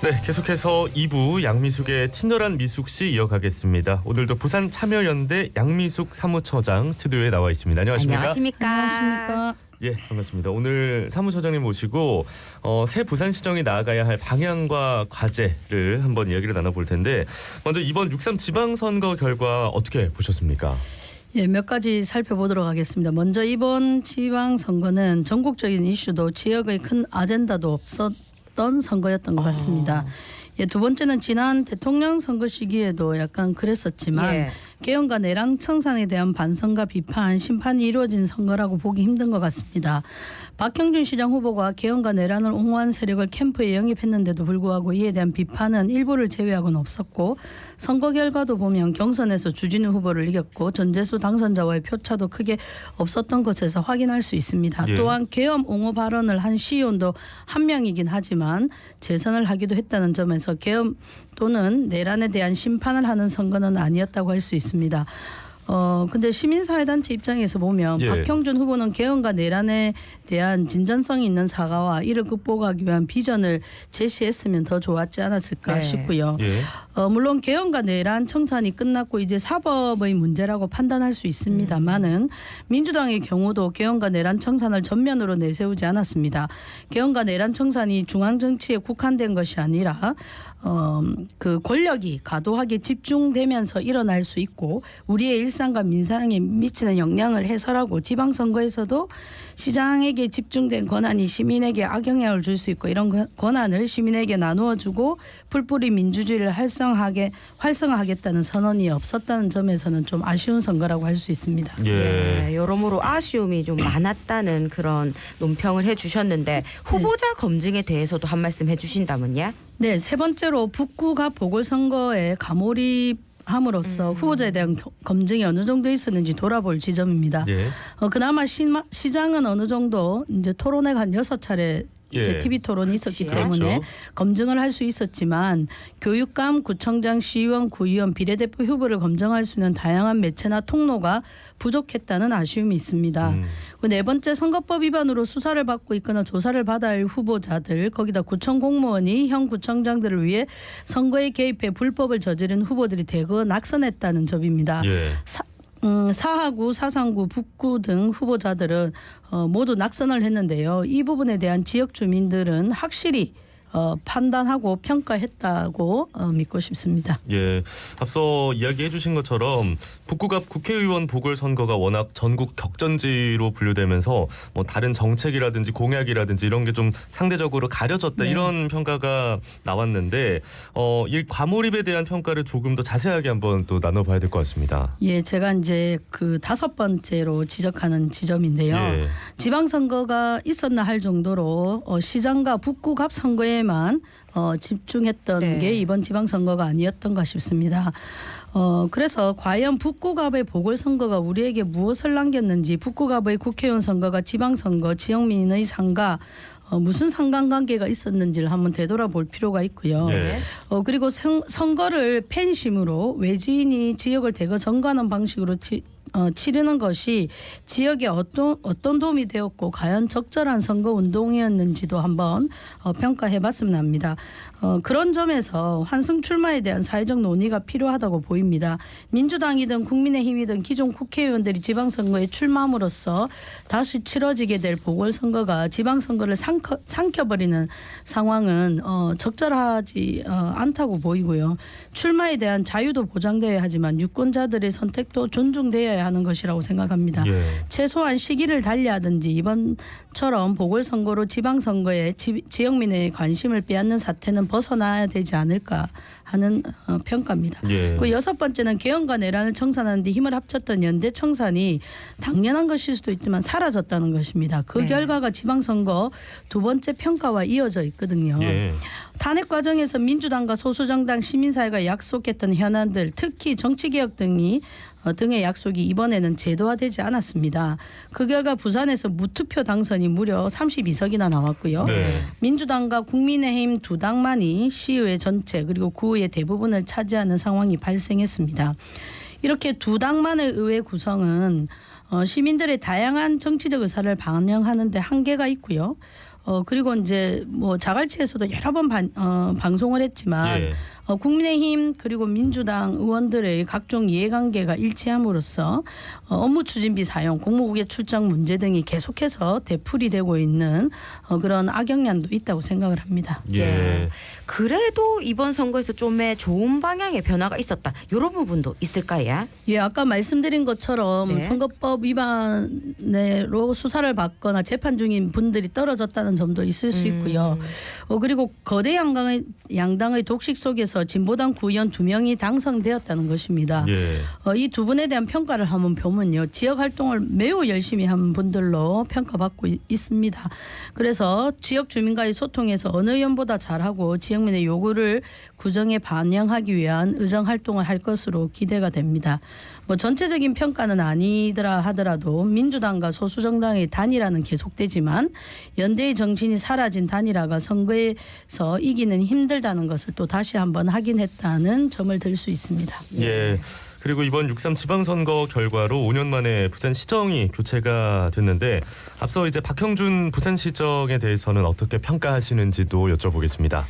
네, 계속해서 2부 양미숙의 친절한 미숙 씨 이어가겠습니다. 오늘도 부산 참여연대 양미숙 사무처장 스튜디오에 나와 있습니다. 안녕하십니까? 안녕하십니까? 예, 반갑습니다. 오늘 사무처장님 모시고 새 부산시정이 나아가야 할 방향과 과제를 한번 이야기를 나눠볼 텐데 먼저 이번 6.3 지방선거 결과 어떻게 보셨습니까? 예, 몇 가지 살펴보도록 하겠습니다. 먼저 이번 지방선거는 전국적인 이슈도 지역의 큰 아젠다도 없었던 선거였던 것 같습니다. 예, 두 번째는 지난 대통령 선거 시기에도 약간 그랬었지만 개헌과 내랑 청산에 대한 반성과 비판, 심판이 이루어진 선거라고 보기 힘든 것 같습니다. 박형준 시장 후보가 개헌과 내란을 옹호한 세력을 캠프에 영입했는데도 불구하고 이에 대한 비판은 일부를 제외하고는 없었고 선거 결과도 보면 경선에서 주진우 후보를 이겼고 전재수 당선자와의 표차도 크게 없었던 것에서 확인할 수 있습니다. 예. 또한 개헌 옹호 발언을 한 시의원도 한 명이긴 하지만 재선을 하기도 했다는 점에서 개헌 또는 내란에 대한 심판을 하는 선거는 아니었다고 할 수 있습니다. 근데 시민사회단체 입장에서 보면 박형준 후보는 개헌과 내란에 대한 진전성이 있는 사과와 이를 극복하기 위한 비전을 제시했으면 더 좋았지 않았을까 싶고요. 물론 개헌과 내란 청산이 끝났고 이제 사법의 문제라고 판단할 수 있습니다만은 민주당의 경우도 개헌과 내란 청산을 전면으로 내세우지 않았습니다. 개헌과 내란 청산이 중앙 정치에 국한된 것이 아니라 그 권력이 과도하게 집중되면서 일어날 수 있고 우리의 일상과 민생에 미치는 영향을 해설하고 지방선거에서도 시장에게 집중된 권한이 시민에게 악영향을 줄 수 있고 이런 권한을 시민에게 나누어주고 풀뿌리 민주주의를 활성화하겠다는 선언이 없었다는 점에서는 좀 아쉬운 선거라고 할 수 있습니다. 예, 여러모로 아쉬움이 좀 많았다는 그런 논평을 해주셨는데 후보자 검증에 대해서도 한 말씀 해주신다면요? 네, 세 번째로 북구갑 보궐선거에 가몰입함으로써 후보자에 대한 검증이 어느 정도 있었는지 돌아볼 지점입니다. 그나마 시장은 어느 정도 이제 토론회가 한 6차례 이제 TV 토론이 있었기 때문에 검증을 할 수 있었지만 교육감, 구청장, 시의원, 구의원, 비례대표 후보를 검증할 수 있는 다양한 매체나 통로가 부족했다는 아쉬움이 있습니다. 네 번째, 선거법 위반으로 수사를 받고 있거나 조사를 받아야 할 후보자들, 거기다 구청 공무원이 현 구청장들을 위해 선거에 개입해 불법을 저지른 후보들이 대거 낙선했다는 점입니다. 사하구, 사상구, 북구 등 후보자들은 모두 낙선을 했는데요. 이 부분에 대한 지역 주민들은 확실히 판단하고 평가했다고 믿고 싶습니다. 예, 앞서 이야기해 주신 것처럼 북구갑 국회의원 보궐선거가 워낙 전국 격전지로 분류되면서 뭐 다른 정책이라든지 공약이라든지 이런 게 좀 상대적으로 가려졌다 이런 평가가 나왔는데 이 과몰입에 대한 평가를 조금 더 자세하게 한번 또 나눠봐야 될 것 같습니다. 예, 제가 이제 그 5번째로 지적하는 지점인데요. 지방선거가 있었나 할 정도로 시장과 북구갑 선거에만 집중했던 게 이번 지방선거가 아니었던가 싶습니다. 그래서 과연 북구갑의 보궐선거가 우리에게 무엇을 남겼는지, 북구갑의 국회의원 선거가 지방선거, 지역민의 삶과 무슨 상관관계가 있었는지를 한번 되돌아볼 필요가 있고요. 그리고 선거를 팬심으로 외지인이 지역을 대거 점거하는 방식으로 치르는 것이 지역에 어떤 도움이 되었고 과연 적절한 선거 운동이었는지도 한번 평가해봤으면 합니다. 그런 점에서 환승 출마에 대한 사회적 논의가 필요하다고 보입니다. 민주당이든 국민의힘이든 기존 국회의원들이 지방선거에 출마함으로써 다시 치러지게 될 보궐선거가 지방선거를 삼켜버리는 상황은 적절하지 않다고 보이고요. 출마에 대한 자유도 보장되어야 하지만 유권자들의 선택도 존중되어야 하는 것이라고 생각합니다. 최소한 시기를 달리하든지 이번처럼 보궐선거로 지방선거에 지역민의 관심을 빼앗는 사태는 벗어나야 되지 않을까 하는 평가입니다. 그 6번째는 개헌과 내란을 청산하는 데 힘을 합쳤던 연대 청산이 당연한 것일 수도 있지만 사라졌다는 것입니다. 그 결과가 지방선거 두 번째 평가와 이어져 있거든요. 탄핵 과정에서 민주당과 소수정당 시민사회가 약속했던 현안들, 특히 정치개혁 등의 약속이 이번에는 제도화되지 않았습니다. 그 결과 부산에서 무투표 당선이 무려 32석이나 나왔고요. 민주당과 국민의힘 두 당만이 시의회 전체 그리고 구의 대부분을 차지하는 상황이 발생했습니다. 이렇게 두 당만의 의회 구성은 시민들의 다양한 정치적 의사를 반영하는 데 한계가 있고요. 그리고 이제 뭐 자갈치에서도 여러 번 방송을 했지만 예. 국민의힘 그리고 민주당 의원들의 각종 이해관계가 일치함으로써 업무 추진비 사용, 공무국의 출장 문제 등이 계속해서 되풀이되고 있는 그런 악영향도 있다고 생각을 합니다. 예. 그래도 이번 선거에서 좀의 좋은 방향의 변화가 있었다. 이런 부분도 있을까요? 예, 아까 말씀드린 것처럼 네. 선거법 위반으로 수사를 받거나 재판 중인 분들이 떨어졌다는 점도 있을 수 있고요. 그리고 거대 양당의 독식 속에서 진보당 구의원 2명이 당선되었다는 것입니다. 예. 이 두 분에 대한 평가를 한번 보면요. 지역 활동을 매우 열심히 한 분들로 평가받고 있습니다. 그래서 지역 주민과의 소통에서 어느 의원보다 잘하고 지역민의 요구를 구정에 반영하기 위한 의정 활동을 할 것으로 기대가 됩니다. 뭐 전체적인 평가는 아니더라 하더라도 민주당과 소수정당의 단일화는 계속되지만 연대의 정신이 사라진 단일화가 선거에서 이기는 힘들다는 것을 또 다시 한번 확인했다는 점을 들 수 있습니다. 예. 그리고 이번 6.3 지방선거 결과로 5년 만에 부산시정이 교체가 됐는데 앞서 이제 박형준 부산시정에 대해서는 어떻게 평가하시는지도 여쭤보겠습니다.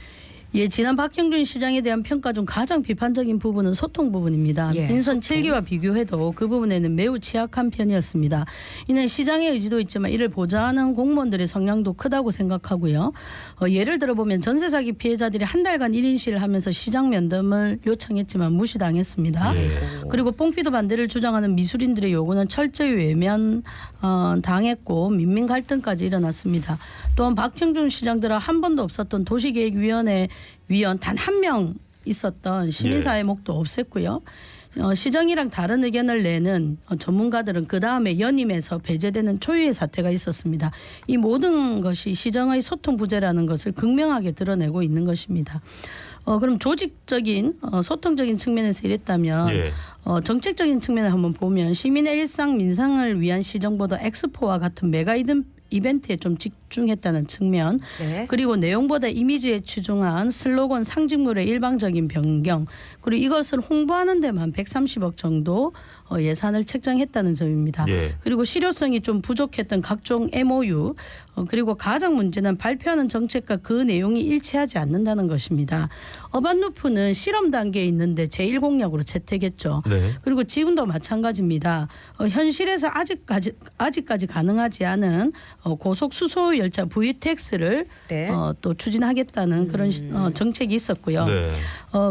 예, 지난 박형준 시장에 대한 평가 중 가장 비판적인 부분은 소통 부분입니다. 예, 인선 7기와 비교해도 그 부분에는 매우 취약한 편이었습니다. 이는 시장의 의지도 있지만 이를 보좌하는 공무원들의 성향도 크다고 생각하고요. 예를 들어보면 전세 사기 피해자들이 한 달간 1인 시위를 하면서 시장 면담을 요청했지만 무시당했습니다. 예. 그리고 뽕피도 반대를 주장하는 미술인들의 요구는 철저히 외면 당했고 민민 갈등까지 일어났습니다. 또한 박형준 시장들은 한 번도 없었던 도시계획위원회 위원 단 한 명 있었던 시민사회 목도 없앴고요. 시정이랑 다른 의견을 내는 전문가들은 그 다음에 연임에서 배제되는 초유의 사태가 있었습니다. 이 모든 것이 시정의 소통 부재라는 것을 극명하게 드러내고 있는 것입니다. 그럼 조직적인 소통적인 측면에서 이랬다면 예. 정책적인 측면을 한번 보면 시민의 일상 민생을 위한 시정보다 엑스포와 같은 메가 이벤트에 좀 집중했다는 측면, 네. 그리고 내용보다 이미지에 치중한 슬로건 상징물의 일방적인 변경, 그리고 이것을 홍보하는 데만 130억 정도 예산을 책정했다는 점입니다. 예. 그리고 실효성이 좀 부족했던 각종 MOU, 그리고 가장 문제는 발표하는 정책과 그 내용이 일치하지 않는다는 것입니다. 어반루프는 실험 단계에 있는데 제1공약으로 채택했죠. 네. 그리고 지금도 마찬가지입니다. 현실에서 아직까지 가능하지 않은 고속 수소 열차 VTX를 네. 또 추진하겠다는 그런 정책이 있었고요. 네.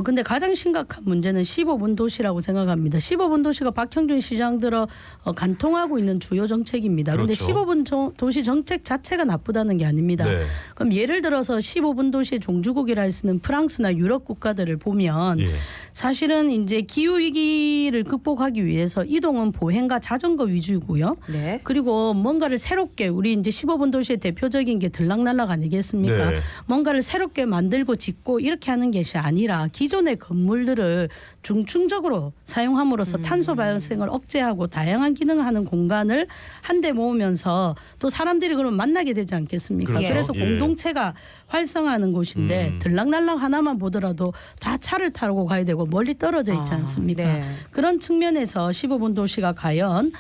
근데 가장 심각한 문제는 15분 도시라고 생각합니다. 15분 도시가 박형준 시장 들어 간통하고 있는 주요 정책입니다. 그런데 그렇죠. 15분 도시 정책 자체가 나쁘다는 게 아닙니다. 네. 그럼 예를 들어서 15분 도시의 종주국이라 할 수 있는 프랑스나 유럽 국가들을 보면 예. 사실은 이제 기후 위기를 극복하기 위해서 이동은 보행과 자전거 위주고요. 네. 그리고 뭔가를 새롭게 우리 이제 15분 도시의 대표적인 게 들락날락 아니겠습니까? 네. 뭔가를 새롭게 만들고 짓고 이렇게 하는 것이 아니라 기존의 건물들을 중층적으로 사용함으로써 탄소 발생을 억제하고 다양한 기능을 하는 공간을 한데 모으면서 또 사람들이 그럼 만나게 되지 않겠습니까? 그렇죠. 그래서 예. 공동체가 활성화하는 곳인데 들락날락 하나만 보더라도 다 차를 타고 가야 되고 멀리 떨어져 있지 않습니까? 네. 그런 측면에서 15분 도시가 과연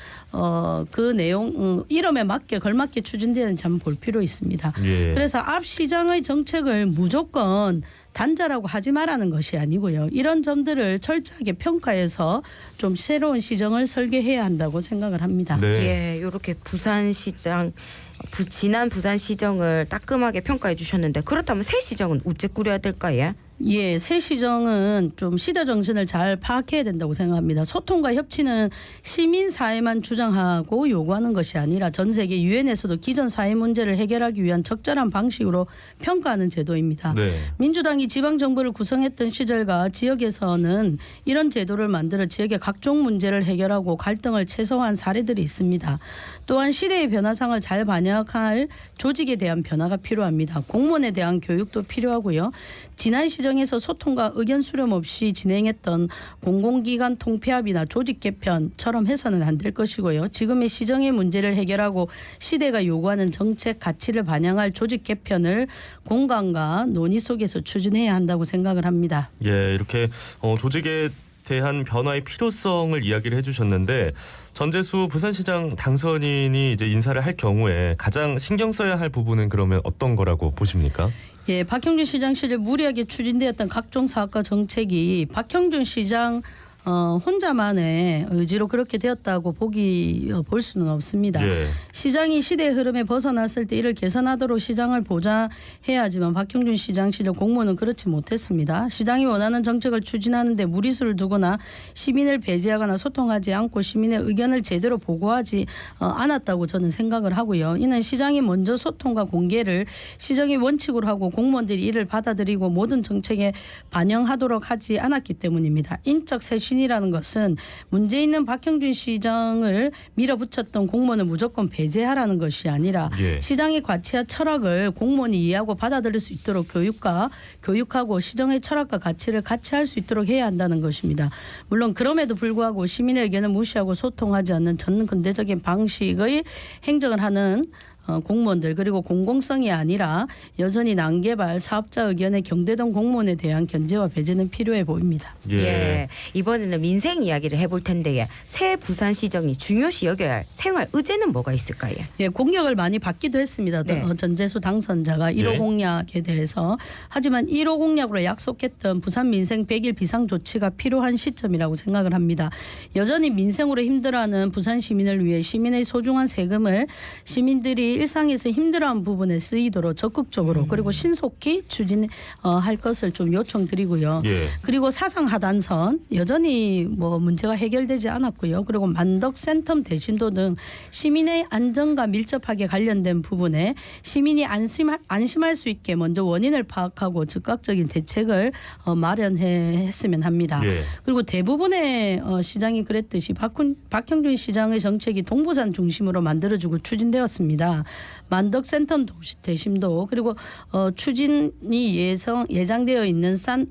그 내용 이름에 맞게 걸맞게 추진되는지 한번 볼 필요 있습니다. 예. 그래서 앞 시장의 정책을 무조건 단자라고 하지 말라는 것이 아니고요. 이런 점들을 철저하게 평가해서 좀 새로운 시정을 설계해야 한다고 생각을 합니다. 네. 예, 이렇게 부산시장 지난 부산시정을 따끔하게 평가해 주셨는데 그렇다면 새 시정은 어째 꾸려야 될까요? 예, 새 시정은 좀 시대 정신을 잘 파악해야 된다고 생각합니다. 소통과 협치는 시민 사회만 주장하고 요구하는 것이 아니라 전 세계 유엔에서도 기존 사회 문제를 해결하기 위한 적절한 방식으로 평가하는 제도입니다. 네. 민주당이 지방 정부를 구성했던 시절과 지역에서는 이런 제도를 만들어 지역의 각종 문제를 해결하고 갈등을 최소화한 사례들이 있습니다. 또한 시대의 변화상을 잘 반영할 조직에 대한 변화가 필요합니다. 공무원에 대한 교육도 필요하고요. 지난 시정에서 소통과 의견 수렴 없이 진행했던 공공기관 통폐합이나 조직 개편처럼 해서는 안 될 것이고요. 지금의 시정의 문제를 해결하고 시대가 요구하는 정책 가치를 반영할 조직 개편을 공감과 논의 속에서 추진해야 한다고 생각을 합니다. 예, 이렇게 조직의 대한 변화의 필요성을 이야기를 해주셨는데 전재수 부산시장 당선인이 이제 인사를 할 경우에 가장 신경 써야 할 부분은 그러면 어떤 거라고 보십니까? 예, 박형준 시장 시절 무리하게 추진되었던 각종 사업과 정책이 박형준 시장 혼자만의 의지로 그렇게 되었다고 볼 수는 없습니다. 예. 시장이 시대의 흐름에 벗어났을 때 이를 개선하도록 시장을 보좌해야 하지만 박형준 시장 시절 공무원은 그렇지 못했습니다. 시장이 원하는 정책을 추진하는데 무리수를 두거나 시민을 배제하거나 소통하지 않고 시민의 의견을 제대로 보고하지 않았다고 저는 생각을 하고요. 이는 시장이 먼저 소통과 공개를 시정의 원칙으로 하고 공무원들이 이를 받아들이고 모든 정책에 반영하도록 하지 않았기 때문입니다. 인적 쇄신이라는 것은 문제 있는 박형준 시장을 밀어붙였던 공무원을 무조건 배제하라는 것이 아니라 예. 시장의 가치와 철학을 공무원이 이해하고 받아들일 수 있도록 교육하고 시정의 철학과 가치를 같이 할 수 있도록 해야 한다는 것입니다. 물론 그럼에도 불구하고 시민의 의견을 무시하고 소통하지 않는 전근대적인 방식의 행정을 하는 공무원들 그리고 공공성이 아니라 여전히 난개발 사업자 의견에 경대던 공무원에 대한 견제와 배제는 필요해 보입니다. 예. 이번에는 민생 이야기를 해볼 텐데 새 부산시정이 중요시 여겨야 할 생활 의제는 뭐가 있을까요? 예, 공약을 많이 받기도 했습니다. 네. 전재수 당선자가 1호 예. 공약에 대해서. 하지만 1호 공약으로 약속했던 부산 민생 100일 비상조치가 필요한 시점이라고 생각을 합니다. 여전히 민생으로 힘들어하는 부산 시민을 위해 시민의 소중한 세금을 시민들이 일상에서 힘들어하는 부분에 쓰이도록 적극적으로 그리고 신속히 추진할 것을 좀 요청드리고요. 예. 그리고 사상 하단선 여전히 뭐 문제가 해결되지 않았고요. 그리고 만덕 센텀 대심도 등 시민의 안전과 밀접하게 관련된 부분에 시민이 안심할 수 있게 먼저 원인을 파악하고 즉각적인 대책을 마련했으면 합니다. 예. 그리고 대부분의 시장이 그랬듯이 박형준 시장의 정책이 동부산 중심으로 만들어지고 추진되었습니다. 만덕 센텀 대심도 그리고 추진이 예정되어 있는 사상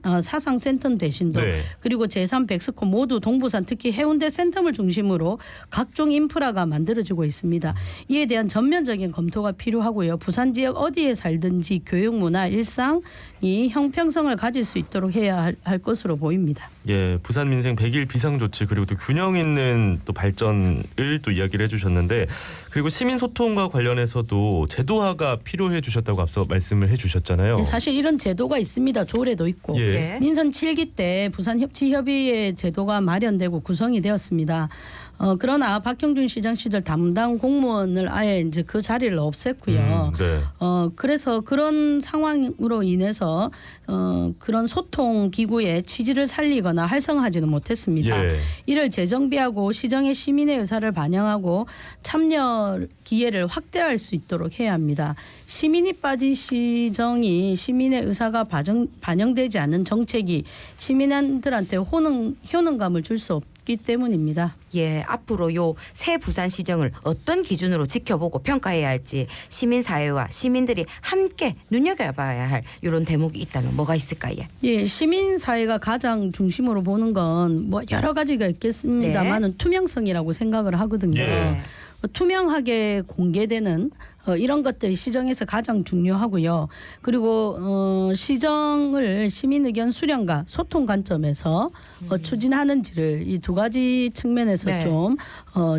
센텀 대심도 네. 그리고 제3 백스코 모두 동부산 특히 해운대 센텀을 중심으로 각종 인프라가 만들어지고 있습니다. 이에 대한 전면적인 검토가 필요하고요. 부산 지역 어디에 살든지 교육, 문화, 일상이 형평성을 가질 수 있도록 해야 할 것으로 보입니다. 예, 부산 민생 100일 비상조치 그리고 또 균형 있는 또 발전을 또 이야기를 해주셨는데 그리고 시민 소통과 관련해서도 제도화가 필요해 주셨다고 앞서 말씀을 해주셨잖아요. 사실 이런 제도가 있습니다. 조례도 있고 예. 민선 7기 때 부산협치협의회 제도가 마련되고 구성이 되었습니다. 그러나 박형준 시장 시절 담당 공무원을 아예 이제 그 자리를 없앴고요. 네. 그래서 그런 상황으로 인해서 그런 소통 기구의 취지를 살리거나 활성화하지는 못했습니다. 예. 이를 재정비하고 시정의 시민의 의사를 반영하고 참여 기회를 확대할 수 있도록 해야 합니다. 시민이 빠진 시정이 시민의 의사가 반영되지 않는 정책이 시민들한테 효능감을 줄 수 없기 때문입니다. 예, 앞으로 요 새 부산시정을 어떤 기준으로 지켜보고 평가해야 할지 시민사회와 시민들이 함께 눈여겨봐야 할 이런 대목이 있다면 뭐가 있을까요? 예, 시민사회가 가장 중심으로 보는 건 뭐 여러 가지가 있겠습니다만은 투명성이라고 생각을 하거든요. 예. 투명하게 공개되는 이런 것들이 시정에서 가장 중요하고요. 그리고 시정을 시민 의견 수렴과 소통 관점에서 추진하는지를 이 두 가지 측면에서 네. 좀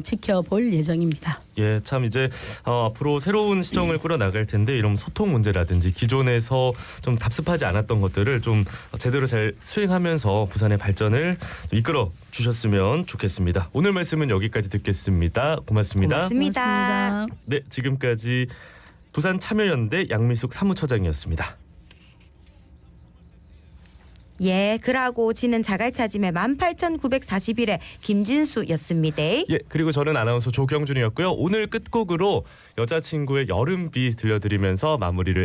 지켜볼 예정입니다. 예, 참 이제 앞으로 새로운 시정을 꾸려 나갈 텐데 이런 소통 문제라든지 기존에서 좀 답습하지 않았던 것들을 좀 제대로 잘 수행하면서 부산의 발전을 이끌어 주셨으면 좋겠습니다. 오늘 말씀은 여기까지 듣겠습니다. 고맙습니다. 고맙습니다. 고맙습니다. 네, 지금까지 부산 참여연대 양미숙 사무처장이었습니다. 예, 그라고 지는 자갈차짐의 18,941의 김진수였습니다. 예, 그리고 저는 아나운서 조경준이었고요. 오늘 끝곡으로 여자친구의 여름비 들려드리면서 마무리를